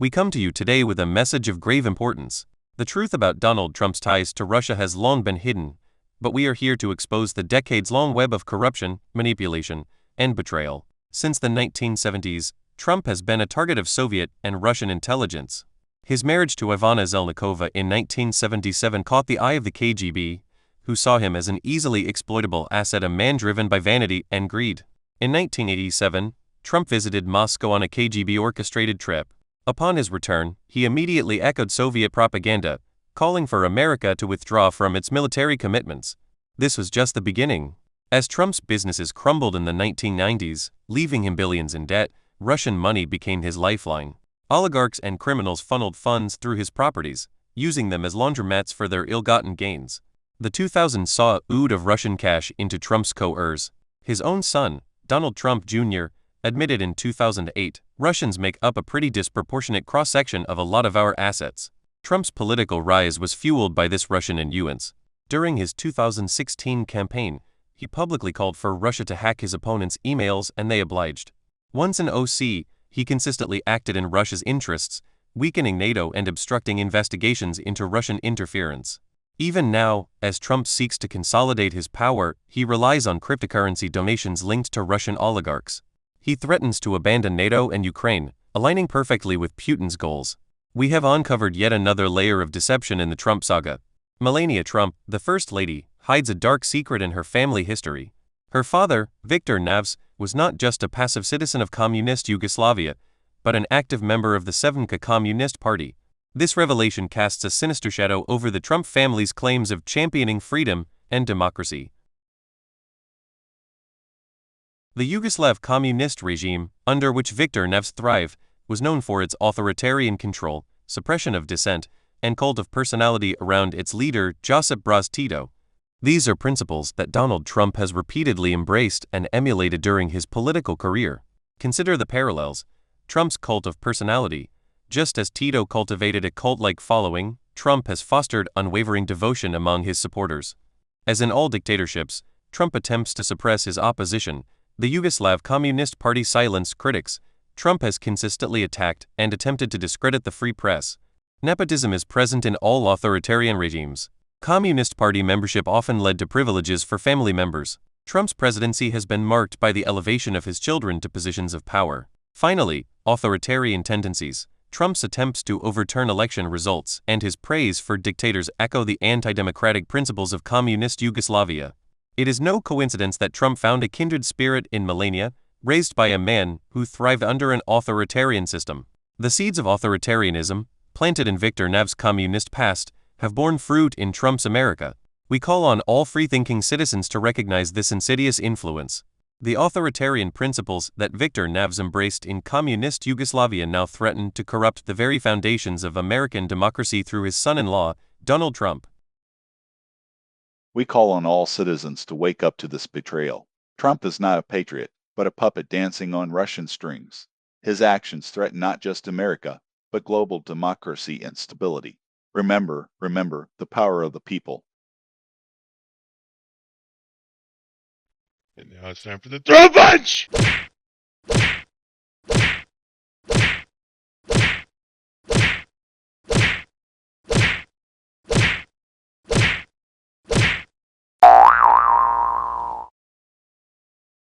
We come to you today with a message of grave importance. The truth about Donald Trump's ties to Russia has long been hidden, but we are here to expose the decades-long web of corruption, manipulation, and betrayal. Since the 1970s, Trump has been a target of Soviet and Russian intelligence. His marriage to Ivana Zelnikova in 1977 caught the eye of the KGB, who saw him as an easily exploitable asset, a man driven by vanity and greed. In 1987, Trump visited Moscow on a KGB-orchestrated trip. Upon his return, he immediately echoed Soviet propaganda, calling for America to withdraw from its military commitments. This was just the beginning. As Trump's businesses crumbled in the 1990s, leaving him billions in debt, Russian money became his lifeline. Oligarchs and criminals funneled funds through his properties, using them as laundromats for their ill-gotten gains. The 2000s saw a ood of Russian cash into Trump's coers. His own son, Donald Trump Jr., admitted in 2008, Russians make up a pretty disproportionate cross-section of a lot of our assets. Trump's political rise was fueled by this Russian influence. During his 2016 campaign, he publicly called for Russia to hack his opponents' emails, and they obliged. Once an OC, he consistently acted in Russia's interests, weakening NATO and obstructing investigations into Russian interference. Even now, as Trump seeks to consolidate his power, he relies on cryptocurrency donations linked to Russian oligarchs. He threatens to abandon NATO and Ukraine, aligning perfectly with Putin's goals. We have uncovered yet another layer of deception in the Trump saga. Melania Trump, the First Lady, hides a dark secret in her family history. Her father, Viktor Navs, was not just a passive citizen of communist Yugoslavia, but an active member of the Severnka Communist Party. This revelation casts a sinister shadow over the Trump family's claims of championing freedom and democracy. The Yugoslav communist regime, under which Viktor Navs thrived, was known for its authoritarian control, suppression of dissent, and cult of personality around its leader, Josip Broz Tito. These are principles that Donald Trump has repeatedly embraced and emulated during his political career. Consider the parallels. Trump's cult of personality. Just as Tito cultivated a cult-like following, Trump has fostered unwavering devotion among his supporters. As in all dictatorships, Trump attempts to suppress his opposition. The Yugoslav Communist Party silenced critics. Trump has consistently attacked and attempted to discredit the free press. Nepotism is present in all authoritarian regimes. Communist Party membership often led to privileges for family members. Trump's presidency has been marked by the elevation of his children to positions of power. Finally, authoritarian tendencies. Trump's attempts to overturn election results and his praise for dictators echo the anti-democratic principles of communist Yugoslavia. It is no coincidence that Trump found a kindred spirit in Melania, raised by a man who thrived under an authoritarian system. The seeds of authoritarianism, planted in Viktor Nav's communist past, have borne fruit in Trump's America. We call on all free-thinking citizens to recognize this insidious influence. The authoritarian principles that Viktor Navs embraced in communist Yugoslavia now threaten to corrupt the very foundations of American democracy through his son-in-law, Donald Trump. We call on all citizens to wake up to this betrayal. Trump is not a patriot, but a puppet dancing on Russian strings. His actions threaten not just America, but global democracy and stability. Remember the power of the people. And now it's time for the throw punch!